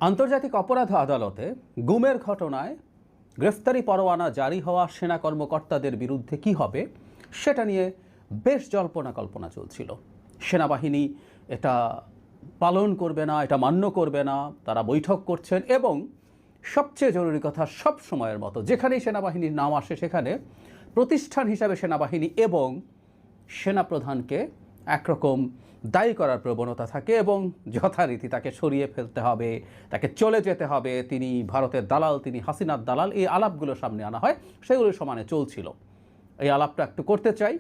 আন্তর্জাতিক অপরাধ আদালতে গুমের ঘটনায় গ্রেফতারি পরোয়ানা জারি হওয়া সেনা কর্মকর্তাদের বিরুদ্ধে কি হবে সেটা নিয়ে বেশ জল্পনা কল্পনা চলছিল। সেনাবাহিনী এটা পালন করবে না, এটা মান্য করবে না, তারা বৈঠক করছেন এবং সবচেয়ে জরুরি কথা, সব সময়ের মতো যেখানেই সেনাবাহিনীর নাম আসে সেখানে প্রতিষ্ঠান হিসাবে সেনাবাহিনী এবং সেনাপ্রধানকে একরকম দায়ী করার প্রবণতা থাকে এবং যথারীতি তাকে সরিয়ে ফেলতে হবে, তাকে চলে যেতে হবে, তিনি ভারতের দালাল, তিনি হাসিনার দালাল, এই আলাপগুলো সামনে আনা হয়। সেগুলো সমানে চলছিল। এই আলাপটা একটু করতে চাই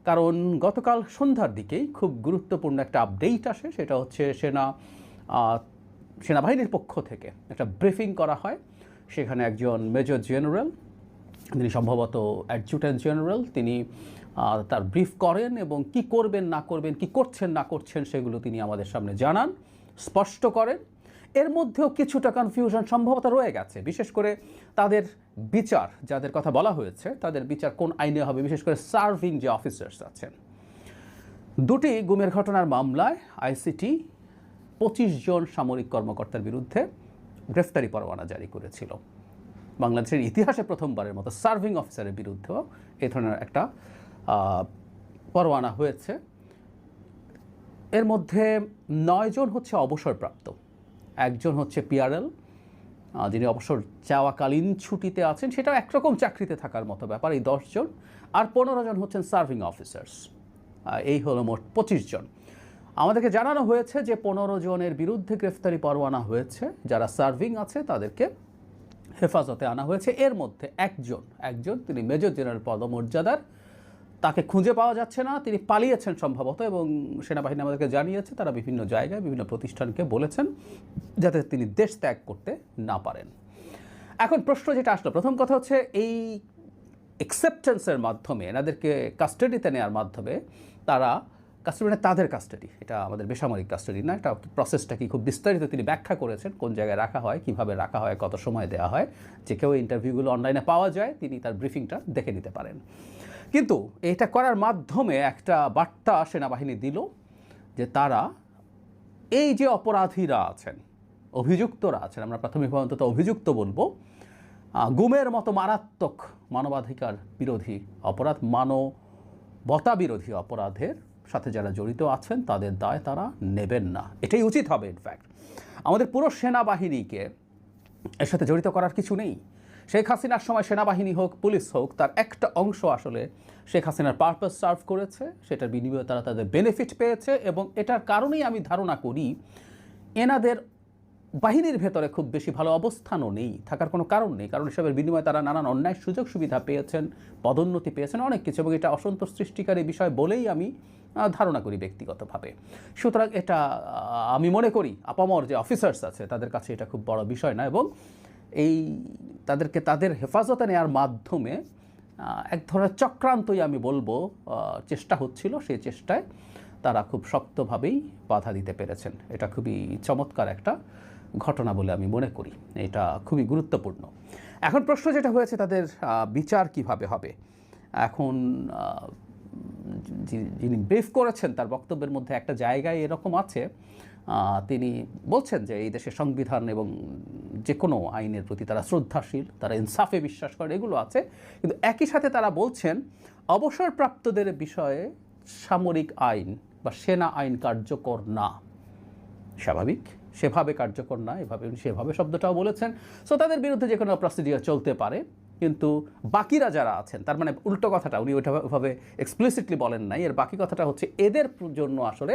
কারণ গতকাল সন্ধ্যার দিকেই খুব গুরুত্বপূর্ণ একটা আপডেট আসে। সেটা হচ্ছে সেনাবাহিনীর পক্ষ থেকে একটা ব্রিফিং করা হয়। সেখানে একজন মেজর জেনারেল, তিনি সম্ভবত অ্যাডজুটেন্ট জেনারেল, তিনি তার ব্রিফ করেন এবং কি করবেন না করবেন, কি করছেন না করছেন সেগুলো তিনি আমাদের সামনে জানান, স্পষ্ট করেন। এর মধ্যেও কিছুটা কনফিউশন সম্ভবত রয়ে গেছে, বিশেষ করে তাদের বিচার, যাদের কথা বলা হয়েছে তাদের বিচার কোন আইনে হবে, বিশেষ করে সার্ভিং যে অফিসার্স আছেন। দুটি গুমের ঘটনার মামলায় আইসিটি 25 জন সামরিক কর্মকর্তার বিরুদ্ধে গ্রেফতারি পরোয়ানা জারি করেছিল। বাংলাদেশের ইতিহাসে প্রথমবারের মতো সার্ভিং অফিসারের বিরুদ্ধেও এই ধরনের একটা পরোয়ানা হয়েছে। এর মধ্যে 9 জন হচ্ছে অবসরপ্রাপ্ত, একজন হচ্ছে পিআরএল, যিনি অবসর চাওয়াকালীন ছুটিতে আছেন, সেটাও একরকম চাকরিতে থাকার মতো ব্যাপার, এই 10 জন। আর 15 জন হচ্ছেন সার্ভিং অফিসার্স। এই হলো মোট 25 জন। আমাদেরকে জানানো হয়েছে যে 15 জনের বিরুদ্ধে গ্রেফতারি পরোয়ানা হয়েছে, যারা সার্ভিং আছে তাদেরকে হেফাজতে আনা হয়েছে। এর মধ্যে একজন তিনি মেজর জেনারেল পদমর্যাদার, তাকে খুঁজে পাওয়া যাচ্ছে না, তিনি পালিয়েছেন সম্ভবত, এবং সেনাবাহিনী আমাদেরকে জানিয়েছে তারা বিভিন্ন জায়গায় বিভিন্ন প্রতিষ্ঠানকে বলেছেন যাতে তিনি দেশ ত্যাগ করতে না পারেন। এখন প্রশ্ন যেটা আসলো, প্রথম কথা হচ্ছে এই অ্যাকসেপ্টেন্সের মাধ্যমে, এনাদেরকে কাস্টাডিতে নেওয়ার মাধ্যমে, তারা কাস্টাডি, তাদের কাস্টাডি, এটা আমাদের বেসামরিক কাস্টাডি না, এটা প্রসেসটা কি খুব বিস্তারিত তিনি ব্যাখ্যা করেছেন, কোন জায়গায় রাখা হয়, কিভাবে রাখা হয়, কত সময় দেওয়া হয়। যে কেউ ইন্টারভিউগুলো অনলাইনে পাওয়া যায়, তিনি তার ব্রিফিংটা দেখে নিতে পারেন। কিন্তু এটা করার মাধ্যমে একটা বার্তা সেনাবাহিনী দিল যে তারা এই যে অপরাধীরা আছেন, অভিযুক্তরা আছেন, আমরা প্রাথমিকভাবে অন্তত অভিযুক্ত বলবো, গুমের মতো মারাত্মক মানবাধিকার বিরোধী অপরাধ, মানবতা বিরোধী অপরাধের সাথে যারা জড়িত আছেন তাদের দায় তারা নেবেন না। এটাই উচিত হবে। ইনফ্যাক্ট আমাদের পুরো সেনাবাহিনীকে এর সাথে জড়িত করার কিছু নেই। শেখ হাসিনার সময় সেনাবাহিনী হোক, পুলিশ হোক, তার একটা অংশ আসলে শেখ হাসিনার পারপাস সার্ভ করেছে, সেটার বিনিময়ে তারা তাদের বেনিফিট পেয়েছে, এবং এটার কারণেই আমি ধারণা করি এনাদের বাহিনীর ভেতরে খুব বেশি ভালো অবস্থানও নেই, থাকার কোনো কারণ নেই, কারণ এসবের বিনিময়ে তারা নানান অন্যায় সুযোগ সুবিধা পেয়েছেন, পদোন্নতি পেয়েছেন, অনেক কিছু, এবং এটা অসন্তোষ সৃষ্টিকারী বিষয় বলেই আমি ধারণা করি ব্যক্তিগতভাবে। সুতরাং এটা আমি মনে করি আপামর যে অফিসার্স আছে তাদের কাছে এটা খুব বড় বিষয় না, এবং এই তাদেরকে তাদের হেফাজতে নেওয়ার মাধ্যমে এক ধরনের চক্রান্তই আমি বলবো চেষ্টা হচ্ছিল। সেই চেষ্টায় তারা খুব শক্তভাবেই বাধা দিতে পেরেছেন। এটা খুবই চমৎকার একটা ঘটনা বলে আমি মনে করি, এটা খুবই গুরুত্বপূর্ণ। এখন প্রশ্ন যেটা হয়েছে, তাদের বিচার কিভাবে হবে। এখন যিনি ব্রিফ করেছেন তার বক্তব্যের মধ্যে একটা জায়গায় এরকম আছে, তিনি বলছেন যে এই দেশের সংবিধান এবং যে কোনো আইনের প্রতি তারা শ্রদ্ধাশীল, তারা ইনসাফে বিশ্বাস করে, এগুলো আছে। কিন্তু একই সাথে তারা বলছেন অবসরপ্রাপ্তদের বিষয়ে সামরিক আইন বা সেনা আইন কার্যকর না। স্বাভাবিক, সেভাবে কার্যকর না, সেভাবে শব্দটাও বলেছেন। সো তাদের বিরুদ্ধে যে কোনো প্রসিডিওর চলতে পারে, কিন্তু বাকিরা যারা আছেন, তার মানে উল্টো কথাটা উনি ওইভাবে এক্সপ্লিসিটলি বলেন নাই। এর বাকি কথাটা হচ্ছে এদের জন্য আসলে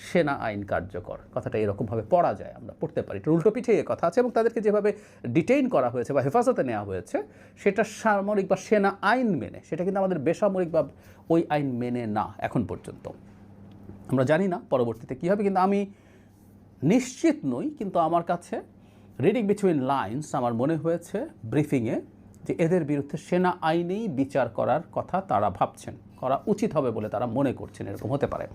সেনা আইন কার্যকর, কথাটা এরকমভাবে পড়া যায়, আমরা পড়তে পারি, এটা উল্টো পিঠে এ কথা আছে। এবং তাদেরকে যেভাবে ডিটেইন করা হয়েছে বা হেফাজতে নেওয়া হয়েছে সেটা সামরিক বা সেনা আইন মেনে, সেটা কিন্তু আমাদের বেসামরিক বা ওই আইন মেনে না এখন পর্যন্ত। আমরা জানি না পরবর্তীতে কী হবে, কিন্তু আমি নিশ্চিত নই, কিন্তু আমার কাছে রিডিং বিটুইন লাইন্স আমার মনে হয়েছে ব্রিফিংয়ে যে এদের বিরুদ্ধে সেনা আইনেই বিচার করার কথা তারা ভাবছেন, করা উচিত হবে বলে তারা মনে করছেন, এরকম হতে পারে।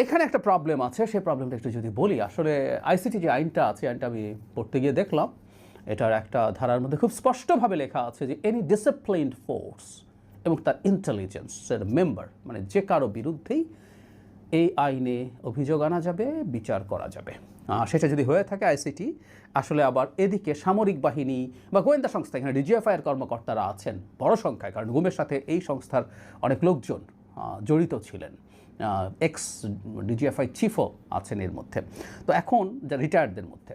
এখানে একটা প্রবলেম আছে, সেই প্রবলেমটা একটু যদি বলি। আসলে আইসিটি যে আইনটা আছে, আইনটা আমি পড়তে গিয়ে দেখলাম, এটার একটা ধারার মধ্যে খুব স্পষ্টভাবে লেখা আছে যে এনি ডিসিপ্লিনড ফোর্স এবং তার ইন্টেলিজেন্সের মেম্বার, মানে যে কারো বিরুদ্ধেই এই আইনে অভিযোগ আনা যাবে, বিচার করা যাবে। সেটা যদি হয়ে থাকে আইসিটি আসলে আবার এদিকে সামরিক বাহিনী বা গোয়েন্দা সংস্থা, এখানে ডিজিএফআইয়ের কর্মকর্তারা আছেন বড় সংখ্যায়, কারণ গুমের সাথে এই সংস্থার অনেক লোকজন জড়িত ছিলেন, এক্স ডিজিএফআই চিফও আছেন এর মধ্যে, তো এখন যা রিটায়ার্ডদের মধ্যে।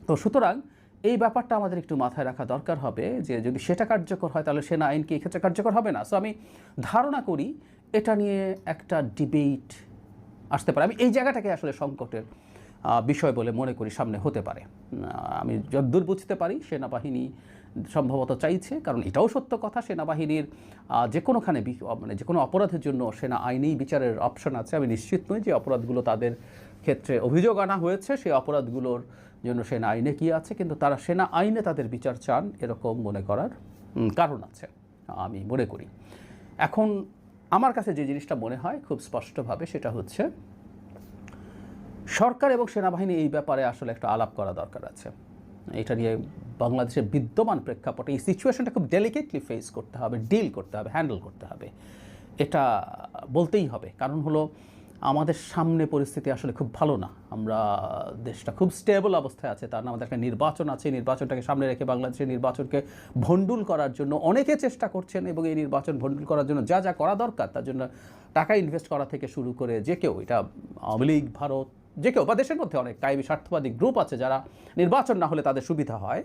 তো সুতরাং এই ব্যাপারটা আমাদের একটু মাথায় রাখা দরকার হবে যে যদি সেটা কার্যকর হয় তাহলে সেনা আইন কি এক্ষেত্রে কার্যকর হবে না। সো আমি ধারণা করি এটা নিয়ে একটা ডিবেট আসতে পারে। আমি এই জায়গাটাকে আসলে সংকটের বিষয় বলে মনে করি সামনে হতে পারে। আমি যতদূর বুঝতে পারি সেনাবাহিনী সম্ভবত চাইছে, কারণ এটাও সত্য কথা, সেনাবাহিনীর যে কোনোখানে মানে যে কোনো অপরাধের জন্য সেনা আইনেই বিচারের অপশন আছে। আমি নিশ্চিত নই যে অপরাধগুলো তাদের ক্ষেত্রে অভিযোগ আনা হয়েছে সেই অপরাধগুলোর জন্য সেনা আইনে কী আছে, কিন্তু তারা সেনা আইনে তাদের বিচার চান এরকম মনে করার কারণ আছে আমি মনে করি। এখন আমার কাছে যে জিনিসটা মনে হয় খুব স্পষ্টভাবে সেটা হচ্ছে সরকার এবং সেনাবাহিনী এই ব্যাপারে আসলে একটা আলাপ করা দরকার আছে। এটা নিয়ে বাংলাদেশের বিদ্যমান প্রেক্ষাপটে এই সিচুয়েশনটা খুব ডেলিকেটলি ফেস করতে হবে, ডিল করতে হবে, হ্যান্ডেল করতে হবে, এটা বলতেই হবে। কারণ হলো আমাদের সামনে পরিস্থিতি আসলে খুব ভালো না, আমরা দেশটা খুব স্টেবল অবস্থায় আছে, তার আমাদের একটা নির্বাচন আছে, নির্বাচনটাকে সামনে রেখে বাংলাদেশের নির্বাচনকে ভণ্ডুল করার জন্য অনেকে চেষ্টা করছেন, এবং এই নির্বাচন ভণ্ডুল করার জন্য যা যা করা দরকার তার জন্য টাকা ইনভেস্ট করা থেকে শুরু করে যে কেউ, এটা আওয়ামী লীগ, ভারত, যে কেউ বা দেশের মধ্যে অনেক কায়েমি স্বার্থবাদী গ্রুপ আছে যারা নির্বাচন না হলে তাদের সুবিধা হয়,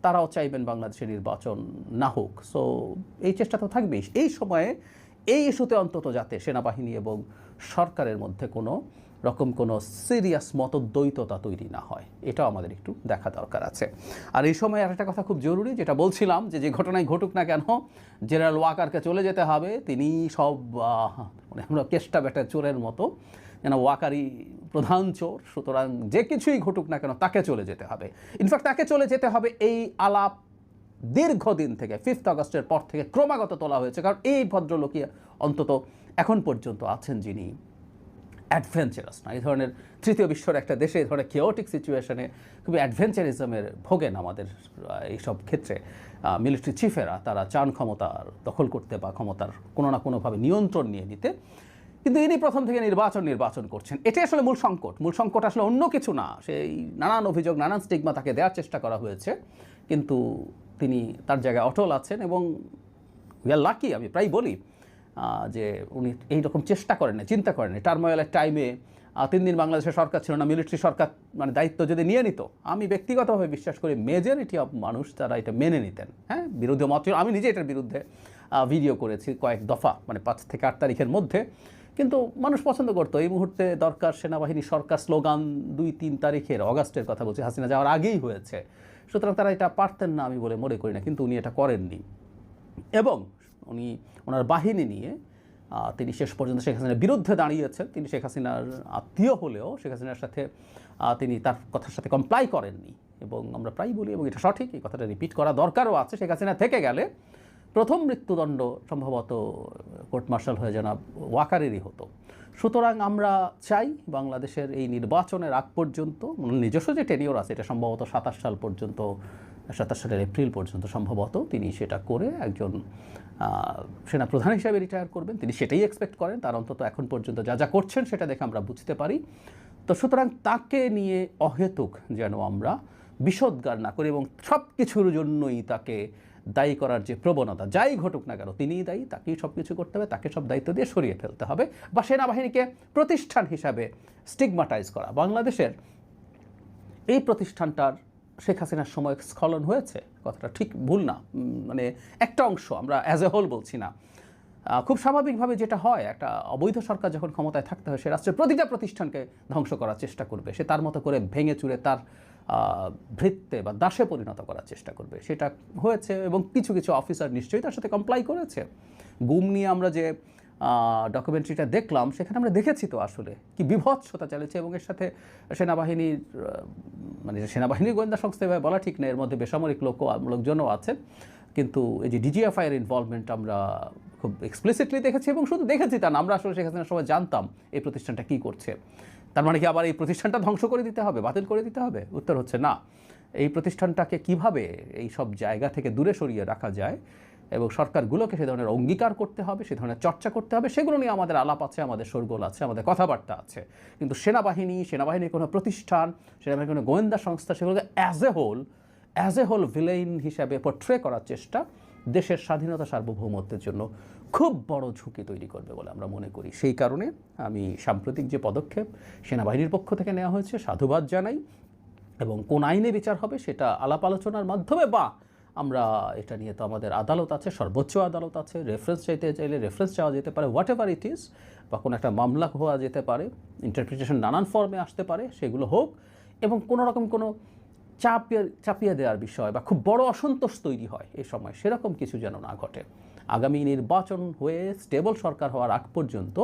তারাও চাইবেন বাংলাদেশের নির্বাচন না হোক। সো এই চেষ্টা তো থাকবেই। এই সময়ে এই ইস্যুতে অন্তত যাতে সেনাবাহিনী এবং সরকারের মধ্যে কোনো রকম কোনো সিরিয়াস মতদ্বৈততা তৈরি না হয়, এটাও আমাদের একটু দেখা দরকার আছে। আর এই সময় আরেকটা কথা খুব জরুরি, যেটা বলছিলাম যে ঘটনায় ঘটুক না কেন জেনারেল ওয়াকারকে চলে যেতে হবে। তিনি সব মানে আমরা কেষ্টা বেটা চোরের মতো, যেন ওয়াকারই প্রধান চোর, সুতরাং যে কিছুই ঘটুক না কেন তাকে চলে যেতে হবে। ইনফ্যাক্ট তাকে চলে যেতে হবে এই আলাপ দীর্ঘদিন থেকে 5 আগস্টের পর থেকে ক্রমাগত তোলা হয়েছে, কারণ এই ভদ্রলোকই অন্তত এখন পর্যন্ত আছেন যিনি অ্যাডভেঞ্চারাস না। এই ধরনের তৃতীয় বিশ্বের একটা দেশে এই ধরনের কেওটিক সিচুয়েশনে খুবই অ্যাডভেঞ্চারিজমের ভোগেন আমাদের এইসব ক্ষেত্রে মিলিটারি চিফেরা, তারা চান ক্ষমতার দখল করতে বা ক্ষমতার কোনো না কোনোভাবে নিয়ন্ত্রণ নিয়ে নিতে, কিন্তু ইনি প্রথম থেকে নির্বাচন করছেন। এটাই আসলে মূল সংকট আসলে অন্য কিছু না। সেই নানান অভিযোগ, নানান স্টিগমা তাকে দেওয়ার চেষ্টা করা হয়েছে, কিন্তু তিনি তার জায়গায় অটল আছেন, এবং উই আর লাকি। আমি প্রায় বলি যে উনি এইরকম চেষ্টা করেন, চিন্তা করেন। টার্মোয়েলের টাইমে 3 দিন বাংলাদেশের সরকার ছিল না, মিলিটারি সরকার মানে দায়িত্ব যদি নিয়ে নিত, আমি ব্যক্তিগতভাবে বিশ্বাস করি মেজরিটি অফ মানুষ তারা এটা মেনে নিতেন। হ্যাঁ, বিরোধী মত, আমি নিজে এটার বিরুদ্ধে ভিডিও করেছি কয়েক দফা, মানে 5 থেকে 8 তারিখের মধ্যে, কিন্তু মানুষ পছন্দ করতো। এই মুহূর্তে দরকার সেনাবাহিনী সরকার স্লোগান 2-3 তারিখের অগাস্টের কথা বলছি, হাসিনা যাওয়ার আগেই হয়েছে, সুতরাং তারা এটা পারতেন না আমি বলে মনে করি না, কিন্তু উনি এটা করেননি, এবং উনি ওনার বাহিনী নিয়ে তিনি শেষ পর্যন্ত শেখ হাসিনার বিরুদ্ধে দাঁড়িয়েছেন। তিনি শেখ হাসিনার আত্মীয় হলেও শেখ হাসিনার সাথে তিনি তার কথার সাথে কমপ্লাই করেননি, এবং আমরা প্রায় বলি, এবং এটা সঠিক, এই কথাটা রিপিট করা দরকারও আছে। শেখ হাসিনা থেকে গেলে প্রথম মৃত্যুদণ্ড সম্ভবত কোর্ট মার্শাল হয়ে জনাব ওয়াকারেরই হতো। সুতরাং আমরা চাই বাংলাদেশের এই নির্বাচনের আগ পর্যন্ত, নিজস্ব যে টেনিওর আছে এটা সম্ভবত 27 সাল পর্যন্ত, 27 সালের এপ্রিল পর্যন্ত সম্ভবত তিনি সেটা করে একজন সেনা প্রধান হিসাবে রিটায়ার করবেন। তিনি সেটাই এক্সপেক্ট করেন, তার অন্তত এখন পর্যন্ত যা যা করছেন সেটা দেখে আমরা বুঝতে পারি। তো সুতরাং তাকে নিয়ে অহেতুক যেন আমরা বিষোদ্গার না করি, এবং সব কিছুর জন্যই তাকে দায়ী করার যে প্রবণতা, যাই ঘটুক না কেন তিনিই দায়ী, তাকেই সব কিছু করতে হবে, তাকে সব দায়িত্ব দিয়ে সরিয়ে ফেলতে হবে, বা সেনাবাহিনীকে প্রতিষ্ঠান হিসাবে স্টিগমাটাইজ করা। বাংলাদেশের এই প্রতিষ্ঠানটার শেখ হাসিনার সময় স্খলন হয়েছে, কথাটা ঠিক ভুল না, মানে একটা অংশ, আমরা অ্যাজ এ হোল বলছি না। খুব স্বাভাবিকভাবে যেটা হয়, একটা অবৈধ সরকার যখন ক্ষমতায় থাকতে হয়, সে রাষ্ট্রের প্রতিটা প্রতিষ্ঠানকে ধ্বংস করার চেষ্টা করবে, সে তার মতো করে ভেঙে চুরে তার ভৃত্যে বা দাসে পরিণত করার চেষ্টা করবে। সেটা হয়েছে, এবং কিছু কিছু অফিসার নিশ্চয়ই তার সাথে কমপ্লাই করেছে। গুম নিয়ে আমরা যে ডকুমেন্টারিটা দেখলাম, সেখানে আমরা দেখেছি তো আসলে কি বিভৎসতা চালিয়েছে, এবং এর সাথে সেনাবাহিনীর মানে সেনাবাহিনীর গোয়েন্দা সংস্থা বলা ঠিক না, এর মধ্যে বেসামরিক লোকজনও আছেন, কিন্তু এই যে ডিজিএফআইয়ের ইনভলভমেন্ট আমরা খুব এক্সপ্লিসিটলি দেখেছি, এবং শুধু দেখেছি তা না, আমরা আসলে শেখ হাসিনার সময় জানতাম এই প্রতিষ্ঠানটা কী করছে। তার মানে কি আবার এই প্রতিষ্ঠানটা ধ্বংস করে দিতে হবে, বাতিল করে দিতে হবে? উত্তর হচ্ছে না। এই প্রতিষ্ঠানটাকে কিভাবে এই সব জায়গা থেকে দূরে সরিয়ে রাখা যায় এবং সরকারগুলোকে সে ধরনের অঙ্গীকার করতে হবে, সে ধরনের চর্চা করতে হবে, সেগুলো নিয়ে আমাদের আলাপ আছে, আমাদের শোরগোল আছে, আমাদের কথাবার্তা আছে। কিন্তু সেনাবাহিনীর কোনো প্রতিষ্ঠান, সেনাবাহিনীর কোনো গোয়েন্দা সংস্থা সেগুলোকে অ্যাজ এ হোল ভিলেইন হিসাবে পোট্রে করার চেষ্টা দেশের স্বাধীনতা সার্বভৌমত্বের জন্য খুব বড় ঝুঁকি তৈরি করবে বলে আমরা মনে করি। সেই কারণে আমি সাম্প্রতিক যে পদক্ষেপ সেনাবাহিনীর পক্ষ থেকে নেওয়া হয়েছে সাধুবাদ জানাই, এবং কোন আইনে বিচার হবে সেটা আলাপ আলোচনার মাধ্যমে, বা আমরা এটা নিয়ে তো আমাদের আদালত আছে, সর্বোচ্চ আদালত আছে, রেফারেন্স চাইতে চাইলে রেফারেন্স চাওয়া যেতে পারে, হোয়াট এভার ইট ইজ, বা কোনো একটা মামলা হওয়া যেতে পারে, ইন্টারপ্রিটেশন নানান ফর্মে আসতে পারে, সেগুলো হোক। এবং কোনো রকম কোনো চাপিয়ে দেওয়ার বিষয় বা খুব বড় অসন্তোষ তৈরি হয় এই সময়, সেরকম কিছু যেন না ঘটে। আগামী নির্বাচন হয়ে স্টেবল সরকার হওয়ার আগ পর্যন্ত